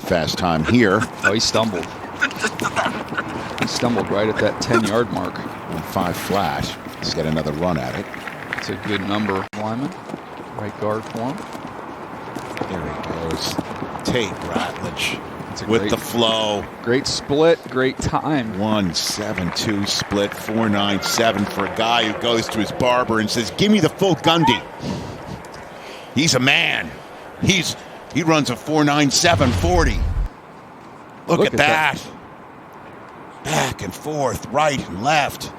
fast time here. Oh, he stumbled. He stumbled right at that 10-yard mark. On 5 flash. Let's get another run at it. It's a good number. Lyman, right guard for him. There he goes. Tate Ratledge with the flow. Great split, great time. 1-7-2 split, 4.97 for a guy who goes to his barber and says, "Give me the full Gundy." He's a man. He runs a 4.97 40. Look at that. Back and forth, right and left.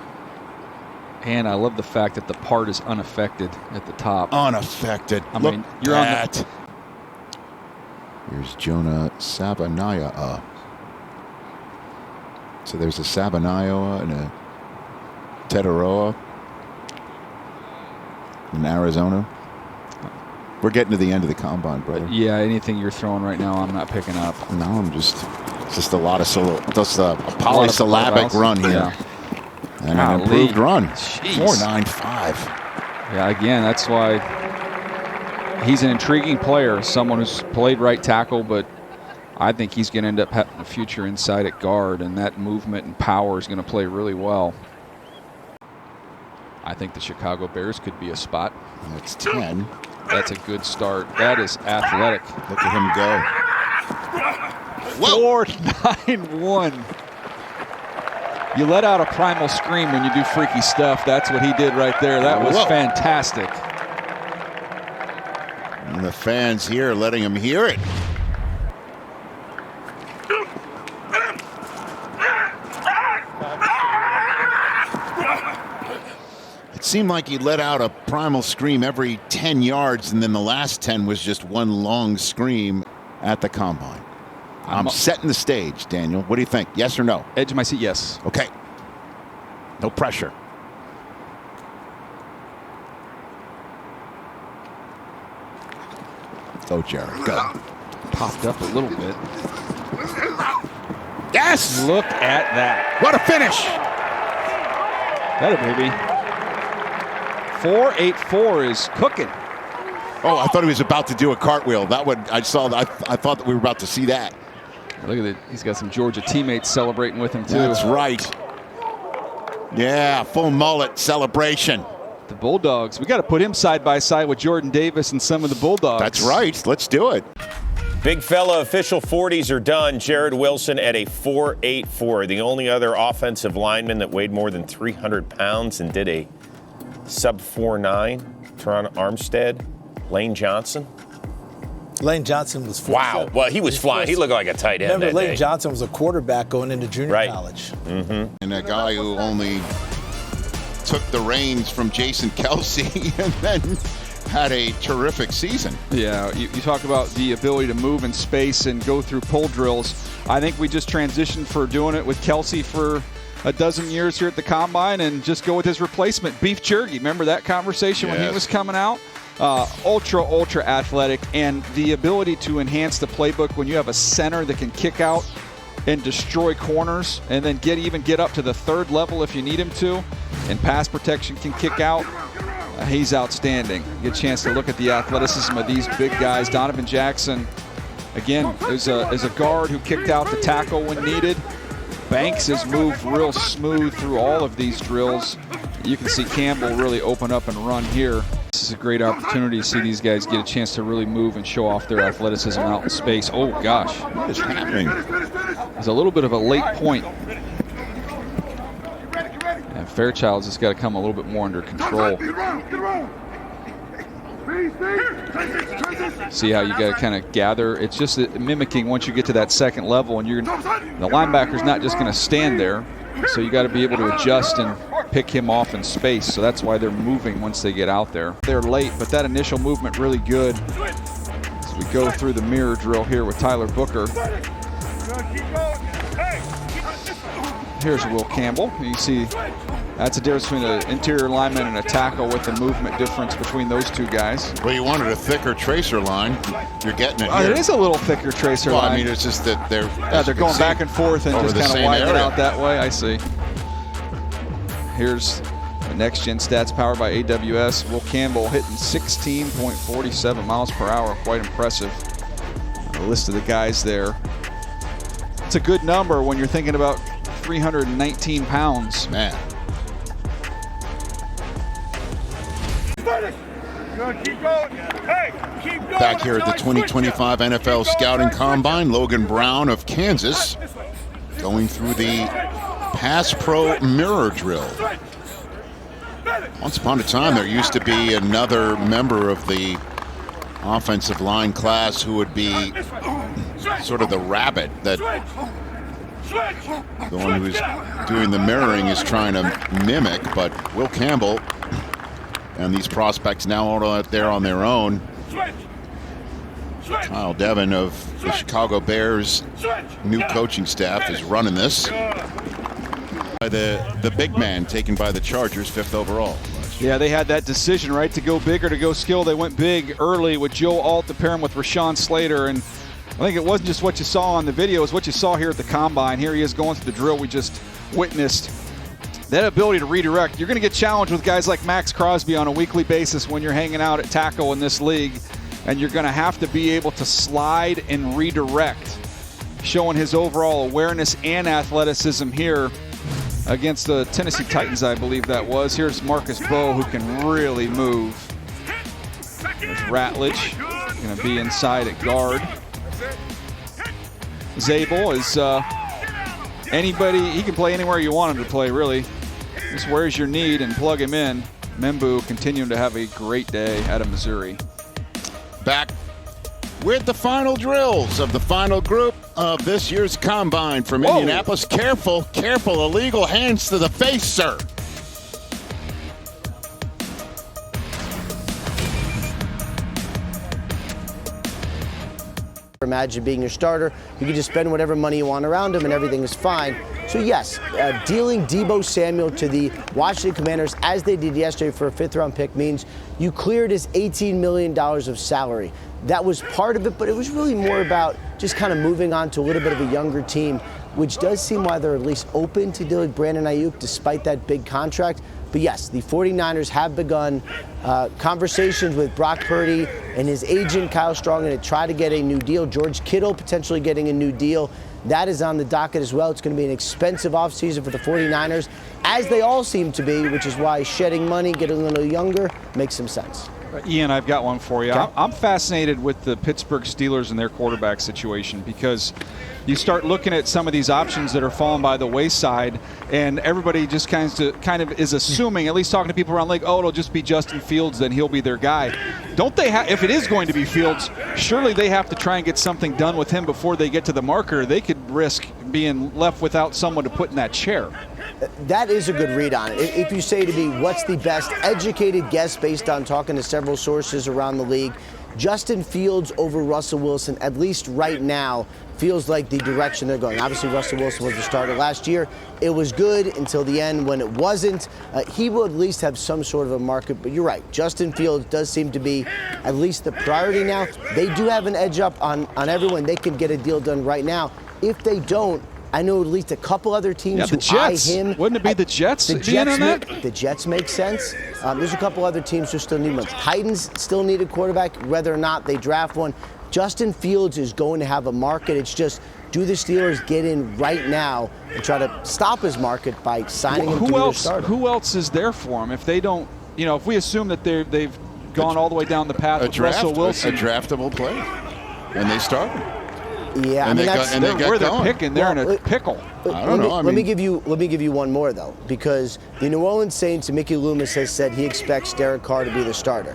And I love the fact that the part is unaffected at the top. Unaffected. I mean, you're on that. Here's Jonah Sabanaya. So there's a Sabanaya and a Tetaroa in Arizona. We're getting to the end of the combine, brother. Yeah, anything you're throwing right now, I'm not picking up. No, I'm just a lot of just a polysyllabic run here. Yeah. And an improved run. Jeez. 4.95. Yeah, again, that's why he's an intriguing player, someone who's played right tackle, but I think he's going to end up having a future inside at guard, and that movement and power is going to play really well. I think the Chicago Bears could be a spot. That's 10. That's a good start. That is athletic. Look at him go. 4.91. You let out a primal scream when you do freaky stuff. That's what he did right there. That was fantastic. And the fans here letting him hear it. It seemed like he let out a primal scream every 10 yards, and then the last 10 was just one long scream at the combine. I'm setting the stage, Daniel. What do you think? Yes or no? Edge of my seat, yes. Okay. No pressure. Go, Jared. Go. Popped up a little bit. Yes! Look at that. What a finish! That a baby. 4.84 is cooking. Oh, I thought he was about to do a cartwheel. That would I thought that we were about to see that. Look at it. He's got some Georgia teammates celebrating with him too. That's right. Yeah, full mullet celebration. The Bulldogs. We got to put him side by side with Jordan Davis and some of the Bulldogs. That's right. Let's do it. Big fella official 40s are done. Jared Wilson at a 4.84. The only other offensive lineman that weighed more than 300 pounds and did a sub 4.9. Teron Armstead. Lane Johnson. Lane Johnson was wow. Well, he was flying. He looked like a tight end. Remember, Lane Johnson was a quarterback going into junior college. Mm-hmm. And a guy who only took the reins from Jason Kelsey and then had a terrific season. Yeah, you talk about the ability to move in space and go through pull drills. I think we just transitioned for doing it with Kelsey for a dozen years here at the Combine and just go with his replacement, Beef Jerky. Remember that conversation when he was coming out? Ultra athletic, and the ability to enhance the playbook when you have a center that can kick out and destroy corners and then get up to the third level if you need him to, and pass protection can kick out. He's outstanding. Get a chance to look at the athleticism of these big guys. Donovan Jackson, again, is a guard who kicked out the tackle when needed. Banks has moved real smooth through all of these drills. You can see Campbell really open up and run here. This is a great opportunity to see these guys get a chance to really move and show off their athleticism out in space. Oh, gosh. What is happening? There's a little bit of a late point. And Fairchild's just got to come a little bit more under control. See how you got to kind of gather. It's just mimicking once you get to that second level, and the linebacker's not just going to stand there. So you got to be able to adjust and pick him off in space. So that's why they're moving once they get out there. They're late, but that initial movement really good. As we go through the mirror drill here with Tyler Booker. Here's Will Campbell. You see that's the difference between an interior lineman and a tackle with the movement difference between those two guys. Well, you wanted a thicker tracer line. You're getting it here. It is a little thicker tracer line. I mean, it's just that they're going back and forth and just kind of widen it out that way. I see. Here's the Next Gen Stats powered by AWS. Will Campbell hitting 16.47 miles per hour. Quite impressive. The list of the guys there. It's a good number when you're thinking about 319 pounds. Man. Back here at the 2025 NFL Scouting Combine, Logan Brown of Kansas going through the Pass Pro Mirror Drill. Once upon a time, there used to be another member of the offensive line class who would be sort of the rabbit that the one who's doing the mirroring is trying to mimic, but Will Campbell and these prospects now all out there on their own. Kyle Devin of the Chicago Bears' new coaching staff is running this. The big man taken by the Chargers, 5th overall. Yeah, they had that decision, right, to go big or to go skill. They went big early with Joe Alt to pair him with Rashawn Slater, and I think it wasn't just what you saw on the video, it's what you saw here at the Combine. Here he is going through the drill we just witnessed. That ability to redirect. You're going to get challenged with guys like Max Crosby on a weekly basis when you're hanging out at tackle in this league, and you're going to have to be able to slide and redirect, showing his overall awareness and athleticism here against the Tennessee Titans, I believe that was. Here's Marcus Mbow, who can really move. There's Ratledge, going to be inside at guard. Zabel is anybody, he can play anywhere you want him to play, really. Just where's your need and plug him in. Mbow continuing to have a great day out of Missouri. Back with the final drills of the final group of this year's Combine from Indianapolis. Careful, careful, illegal hands to the face, sir. Imagine being your starter. You can just spend whatever money you want around him and everything is fine. So yes, dealing Deebo Samuel to the Washington Commanders as they did yesterday for a 5th-round pick means you cleared his $18 million of salary. That was part of it, but it was really more about just kind of moving on to a little bit of a younger team, which does seem why they're at least open to dealing Brandon Ayuk despite that big contract. But yes, the 49ers have begun conversations with Brock Purdy and his agent, Kyle Strong, to try to get a new deal. George Kittle potentially getting a new deal. That is on the docket as well. It's going to be an expensive offseason for the 49ers, as they all seem to be, which is why shedding money, getting a little younger, makes some sense. Ian, I've got one for you. Okay. I'm fascinated with the Pittsburgh Steelers and their quarterback situation, because you start looking at some of these options that are falling by the wayside, and everybody just kind of is assuming, at least talking to people around the league, oh, it'll just be Justin Fields, then he'll be their guy. Don't they have, if it is going to be Fields, surely they have to try and get something done with him before they get to the marker. They could risk being left without someone to put in that chair. That is a good read on it. If you say to me, what's the best educated guess based on talking to several sources around the league, Justin Fields over Russell Wilson, at least right now, feels like the direction they're going. Obviously, Russell Wilson was the starter last year. It was good until the end when it wasn't. He will at least have some sort of a market, but you're right. Justin Fields does seem to be at least the priority now. They do have an edge up on everyone. They can get a deal done right now. If they don't, I know at least a couple other teams who eye him. Wouldn't it be the Jets? The Jets make sense. There's a couple other teams who still need one. Titans still need a quarterback, whether or not they draft one. Justin Fields is going to have a market. It's just, do the Steelers get in right now and try to stop his market by signing him to be their starter? Who else is there for him if they don't? You know, if we assume that they've gone all the way down the path with Russell Wilson, a draftable player, and they started. Yeah, and where they're picking, they're in a pickle. I don't know. Let me give you one more though, because the New Orleans Saints and Mickey Loomis has said he expects Derek Carr to be the starter.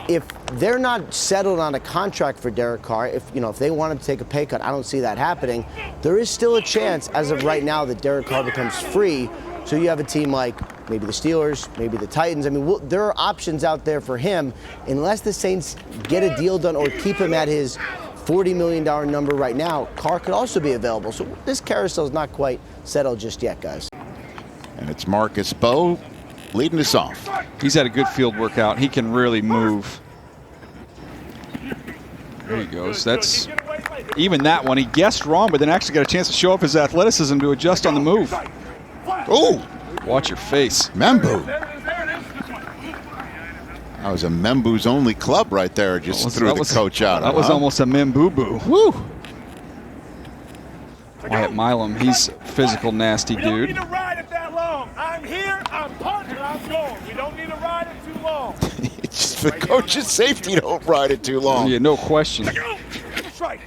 If they're not settled on a contract for Derek Carr, if they want him to take a pay cut, I don't see that happening. There is still a chance, as of right now, that Derek Carr becomes free. So you have a team like maybe the Steelers, maybe the Titans. I mean, there are options out there for him, unless the Saints get a deal done or keep him at his $40 million number right now. Carr could also be available. So this carousel is not quite settled just yet, guys. And it's Marcus Mbow leading us off. He's had a good field workout. He can really move. There he goes. That's even that one. He guessed wrong, but then actually got a chance to show up his athleticism to adjust on the move. Oh! Watch your face. Mbow. That was a Memboo's only club right there. Just threw the coach out. That was almost a Memboo-boo. Woo! Wyatt Milam, he's a physical, nasty We don't dude. need to ride it that long. I'm here, I'm punting, I'm going. We don't need to ride it too long. It's for coach's safety, don't ride it too long. Yeah, no question. Go! Strike.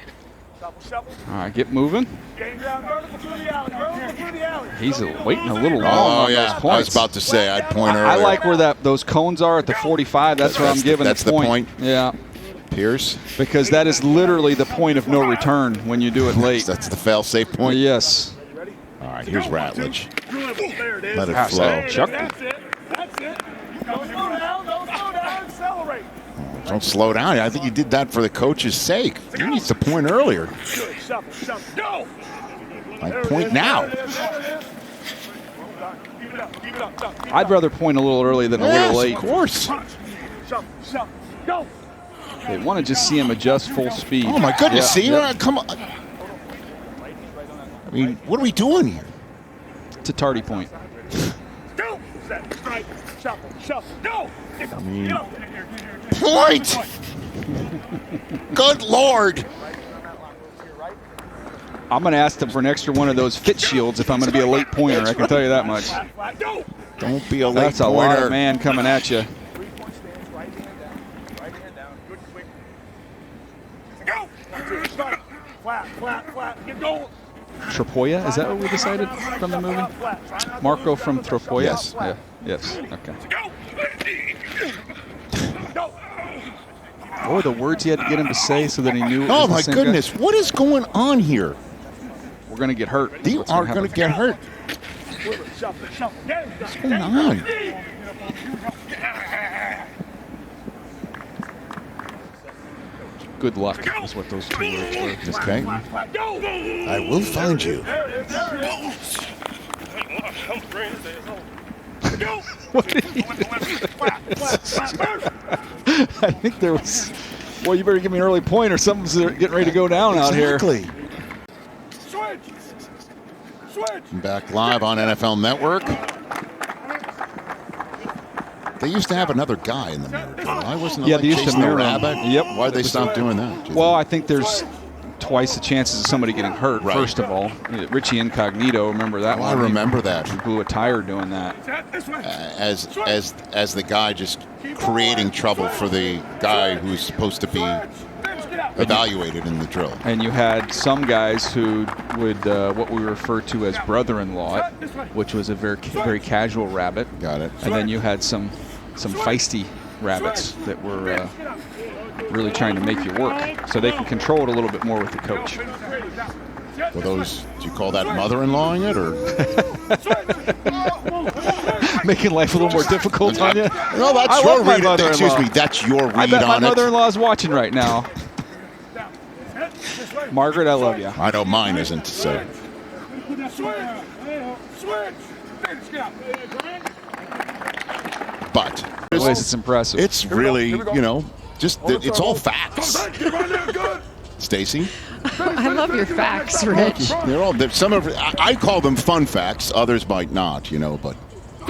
Shuffle, shuffle. All right, get moving. Gain ground, vertical through the alley, vertical through the alley. He's waiting a little long Oh, on yeah. those I was points. about to say, I'd point earlier. I like where those cones are at the 45. That's where I'm giving that's the point? Yeah, Pierce. because that is literally the point of no return when you do it late. That's the fail-safe point. Yes. All right, here's Ratledge. There it is. Let it Pass flow. that. Chuck. That's it. That's it. Don't slow down. Don't slow down. Accelerate. Don't slow down. I think you did that for the coach's sake. He needs to point earlier. Good. Shuffle, shuffle. Go! Like, point now. There it is. Keep it up. Keep it up. Keep it I'd up. rather point a little early than a Yes, little late. of course. Punch. Shuffle, shuffle. Go! They want to just see him adjust full speed. Oh, my goodness. Yeah, See? yeah. Come on. I mean, what are we doing here? It's a tardy point. Go! Set. Strike. Shuffle, shuffle. Go! Get up. mean- Get up. Point! Good Lord. I'm going to ask them for an extra one of those fit shields if I'm going to be a late pointer. I can tell you that much. Flat, flat. Go! Don't be a late That's a lot pointer. of man coming at you. 3-point stance. Right hand down. Right hand down. Good, quick. Go! Strike. Flat, flat, flat. Get going. Tropoya, is that what we decided from the movie? Marco from Tropoya? Yes. Yeah. Yes. Okay. Go! Go! What were the words he had to get him to say so that he knew? It Oh, was the my same guy? goodness. What is going on here? We're going to get hurt. They What's are happen? going to get hurt. Shuffle, shuffle. What's going on? Good luck is what those two words were. Okay. Go! I will find you. There it is. There it is. Go! What did he Flat, flat, flat. I think there was. Well, you better give me an early point or something's getting ready to go down out here. Exactly. Switch! Switch! Back live on NFL Network. They used to have another guy in the mirror. Why wasn't it Yeah, like they used to chasing a mirror him. rabbit? Yep. Why'd they stop doing that? Well, I think there's twice the chances of somebody getting hurt, Right. first of all. Richie Incognito, remember that I one? remember that. He blew a tire doing that. This way. As the guy just creating trouble for the guy who's supposed to be Finish, get out. evaluated in the drill. And you had some guys who would, what we refer to as brother-in-law, which was a very casual rabbit. Got it. And then you had some feisty rabbits that were really trying to make you work, so they can control it a little bit more with the coach. Well, those, do you call that mother-in-lawing it, or? Making life a little more difficult on you. No, that's I your love my read. mother-in-law. Excuse me, that's your I read bet my on it. mother-in-law is watching right now. Margaret, I love you. I know mine isn't. So Switch! Switch! Finish, get out. but Anyways, it's impressive. it's really, just it's all facts. Stacy, I love your facts, Rich. some of I call them fun facts. Others might not, but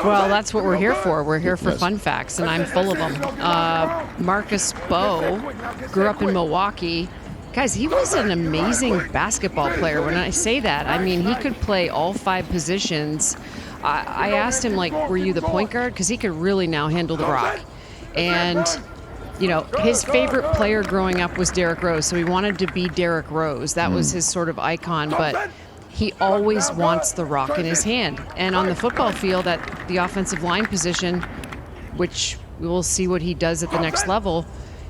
Well, that's what we're here for. We're here for Yes. fun facts, and I'm full of them. Marcus Mbow grew up in Milwaukee. Guys, he was an amazing basketball player. When I say that, I mean he could play all 5 positions. I asked him, were you the point guard? Because he could really now handle the rock. And, his favorite player growing up was Derrick Rose, so he wanted to be Derrick Rose. That was his sort of icon, but he always wants the rock in his hand. And on the football field at the offensive line position, which we will see what he does at the next level,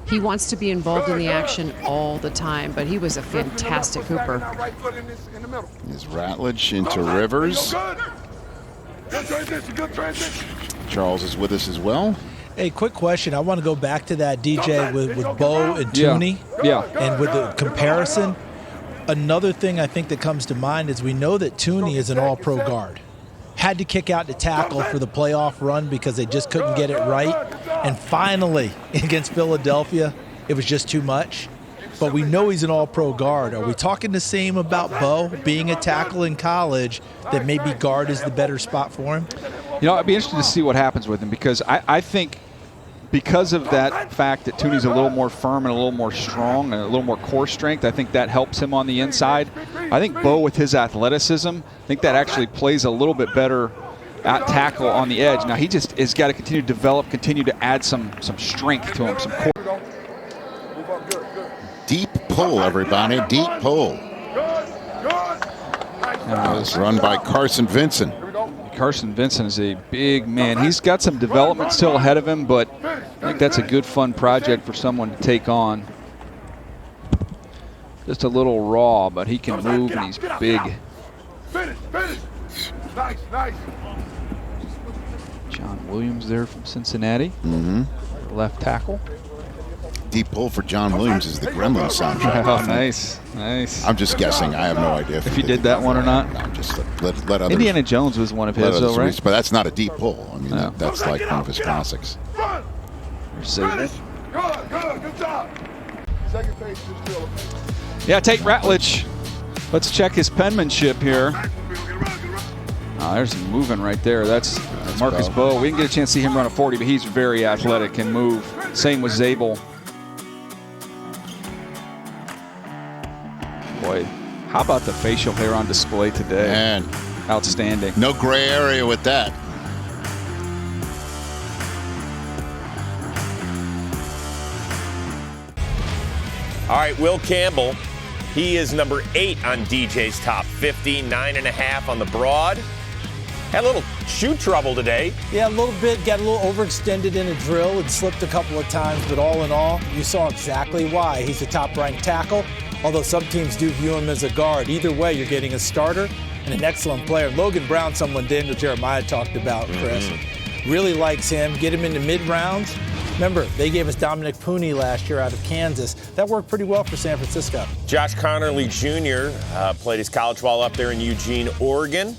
he wants to be involved in the action all the time, but he was a fantastic hooper. Right foot in the middle. is Ratledge into Rivers. Good transition, good transition. Charles is with us as well. Hey, quick question. I want to go back to that DJ with Mbow and Yeah. Tooney. Yeah. And with the comparison, another thing I think that comes to mind is we know that Tooney is an all-pro guard. Had to kick out to tackle for the playoff run because they just couldn't get it right. And finally, against Philadelphia, it was just too much. But we know he's an all-pro guard. Are we talking the same about Mbow being a tackle in college, that maybe guard is the better spot for him? I'd be interested to see what happens with him because I think because of that fact that Tooney's a little more firm and a little more strong and a little more core strength, I think that helps him on the inside. I think Mbow, with his athleticism, I think that actually plays a little bit better at tackle on the edge. Now, he just has got to continue to develop, continue to add some strength to him, some core. Deep pull, everybody. Deep pull. It's run by Carson Vincent. Carson Vincent is a big man. He's got some development still ahead of him, but I think that's a good, fun project for someone to take on. Just a little raw, but he can move, and he's big. Finish. Nice. John Williams there from Cincinnati. Left tackle. Deep pull for John Williams is the Gremlin soundtrack. Oh, nice. I'm just guessing. I have no idea if you did that one or not. No, just let others. Indiana Jones was one of his, though, right? But that's not a deep pull. I mean, No. that's like one of his classics. Good job. Second base just drill. Yeah, Tate Ratledge. Let's check his penmanship here. There's moving right there. That's Marcus Mbow. We didn't get a chance to see him run a 40, but he's very athletic and move. Same with Zabel. Boy, how about the facial hair on display today? Man, outstanding. No gray area with that. All right, Will Campbell. He is number 8 on DJ's top 50, 9.5 on the broad. Had a little shoe trouble today. Yeah, a little bit. Got a little overextended in a drill and slipped a couple of times, but all in all, you saw exactly why. He's a top-ranked tackle, although some teams do view him as a guard. Either way, you're getting a starter and an excellent player. Logan Brown, someone Daniel Jeremiah talked about, Chris. Really likes him. Get him into mid-rounds. Remember, they gave us Dominic Pooney last year out of Kansas. That worked pretty well for San Francisco. Josh Connerly Jr. Played his college ball up there in Eugene, Oregon.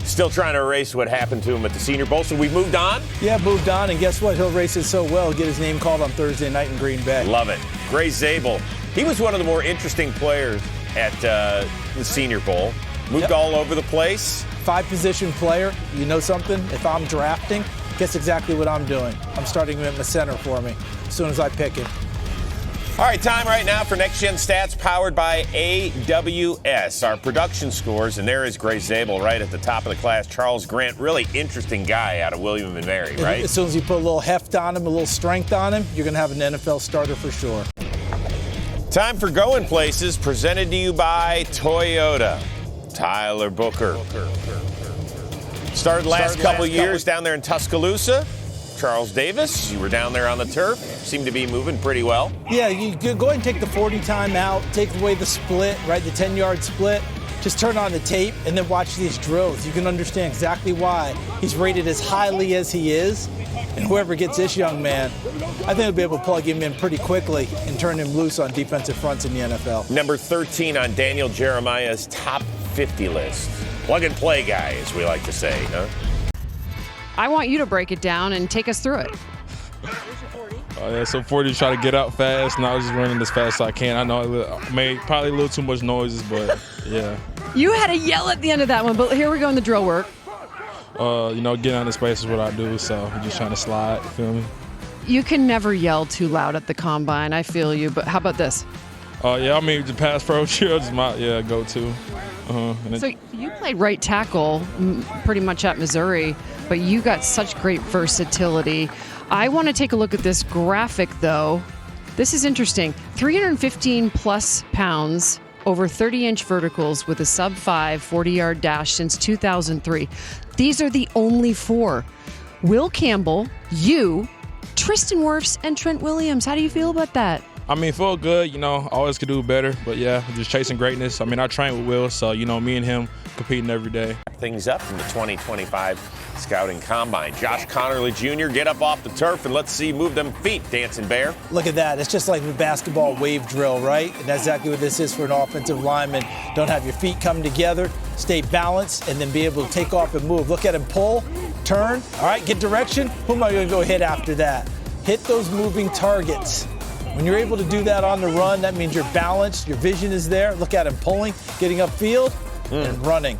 Still trying to erase what happened to him at the Senior Bowl, so we moved on? Yeah, moved on, and guess what? He'll race it so well, he'll get his name called on Thursday night in Green Bay. Love it. Gray Zabel. He was one of the more interesting players at the Senior Bowl. Moved all over the place. 5-position player. You know something? If I'm drafting, guess exactly what I'm doing. I'm starting him in the center for me as soon as I pick him. All right, time right now for Next Gen Stats powered by AWS. Our production scores, and there is Gray Zabel right at the top of the class. Charles Grant, really interesting guy out of William & Mary, right? As soon as you put a little heft on him, a little strength on him, you're going to have an NFL starter for sure. Time for Going Places, presented to you by Toyota. Tyler Booker. Started last couple years down there in Tuscaloosa. Charles Davis, you were down there on the turf. Seemed to be moving pretty well. Yeah, you go ahead and take the 40 time out, take away the split, right, the 10-yard split. Just turn on the tape and then watch these drills. You can understand exactly why he's rated as highly as he is. And whoever gets this young man, I think they'll be able to plug him in pretty quickly and turn him loose on defensive fronts in the NFL. Number 13 on Daniel Jeremiah's top 50 list. Plug and play guy, as we like to say, huh? I want you to break it down and take us through it. Yeah, so 40 try to get out fast, and I was just running as fast as I can. I know I made probably a little too much noises, but yeah. You had to yell at the end of that one, but here we go in the drill work. Getting out of space is what I do, so I'm just trying to slide, you feel me? You can never yell too loud at the combine, I feel you, but how about this? The pass pro drill is my go-to. So you played right tackle pretty much at Missouri, but you got such great versatility. I want to take a look at this graphic, though. This is interesting. 315 plus pounds, over 30-inch verticals with a sub-5 40-yard dash since 2003. These are the only 4. Will Campbell, you, Tristan Wirfs, and Trent Williams. How do you feel about that? Feel good, always could do better, but yeah, just chasing greatness. I train with Will, so, me and him competing every day. Things up in the 2025 Scouting Combine. Josh Connerly Jr., get up off the turf and let's see you move them feet, Dancing Bear. Look at that. It's just like the basketball wave drill, right? And that's exactly what this is for an offensive lineman. Don't have your feet come together, stay balanced, and then be able to take off and move. Look at him pull, turn. All right, get direction. Who am I going to go hit after that? Hit those moving targets. When you're able to do that on the run, that means you're balanced, your vision is there. Look at him pulling, getting upfield, and running.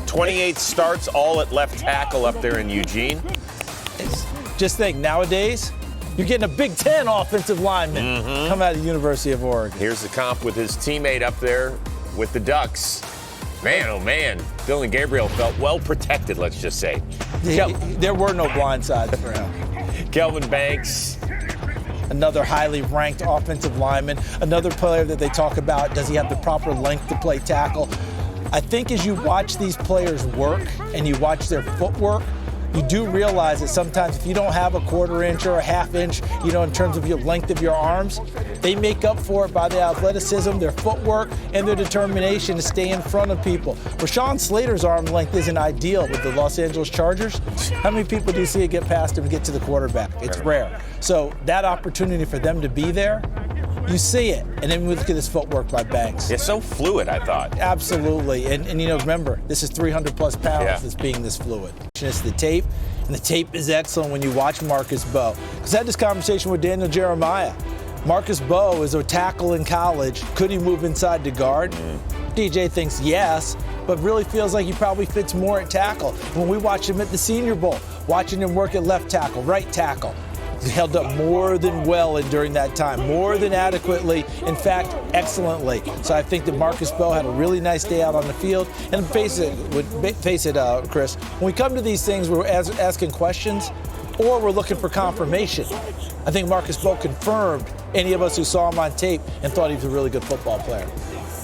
28 starts, all at left tackle up there in Eugene. Just think, nowadays, You're getting a Big Ten offensive lineman come out of the University of Oregon. Here's the comp with his teammate up there with the Ducks. Man, oh man, Dylan Gabriel felt well protected, let's just say. There were no blind sides for him. Kelvin Banks. Another highly ranked offensive lineman. Another player that they talk about, does he have the proper length to play tackle? I think as you watch these players work and you watch their footwork, you do realize that sometimes if you don't have a quarter inch or a half inch, in terms of your length of your arms, they make up for it by their athleticism, their footwork, and their determination to stay in front of people. Rashawn Slater's arm length isn't ideal with the Los Angeles Chargers. How many people do you see it get past him and get to the quarterback? It's rare. So that opportunity for them to be there, you see it. And then we look at this footwork by Banks. It's so fluid, I thought. Absolutely. And remember, this is 300 plus pounds that's being this fluid. It's the tape, and the tape is excellent when you watch Marcus Mbow. Because I had this conversation with Daniel Jeremiah. Marcus Mbow is a tackle in college. Could he move inside to guard? DJ thinks yes, but really feels like he probably fits more at tackle. When we watched him at the Senior Bowl, watching him work at left tackle, right tackle, he held up more than well during that time, more than adequately, in fact, excellently. So I think that Marcus Mbow had a really nice day out on the field. And face it, Chris, when we come to these things, we're asking questions or we're looking for confirmation. I think Marcus Mbow confirmed any of us who saw him on tape and thought he was a really good football player.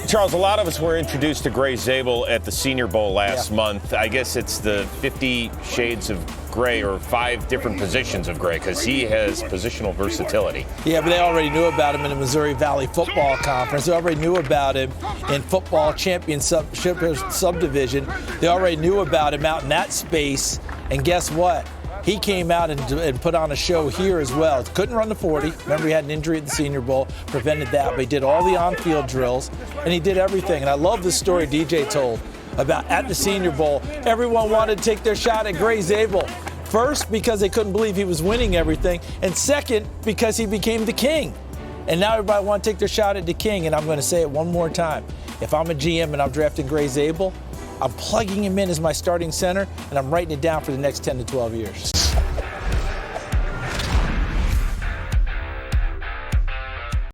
Charles, a lot of us were introduced to Gray Zabel at the Senior Bowl last month. I guess it's the 50 shades of gray, or 5 different positions of gray, because he has positional versatility. Yeah, but they already knew about him in the Missouri Valley Football Conference. They already knew about him in football championship subdivision. They already knew about him out in that space. And guess what? He came out and put on a show here as well. Couldn't run the 40. Remember, he had an injury at the Senior Bowl, prevented that, but he did all the on-field drills, and he did everything. And I love the story DJ told about at the Senior Bowl, everyone wanted to take their shot at Gray Zabel. First, because they couldn't believe he was winning everything, and second, because he became the king. And now everybody wants to take their shot at the king, and I'm going to say it one more time. If I'm a GM and I'm drafting Gray Zabel, I'm plugging him in as my starting center, and I'm writing it down for the next 10 to 12 years.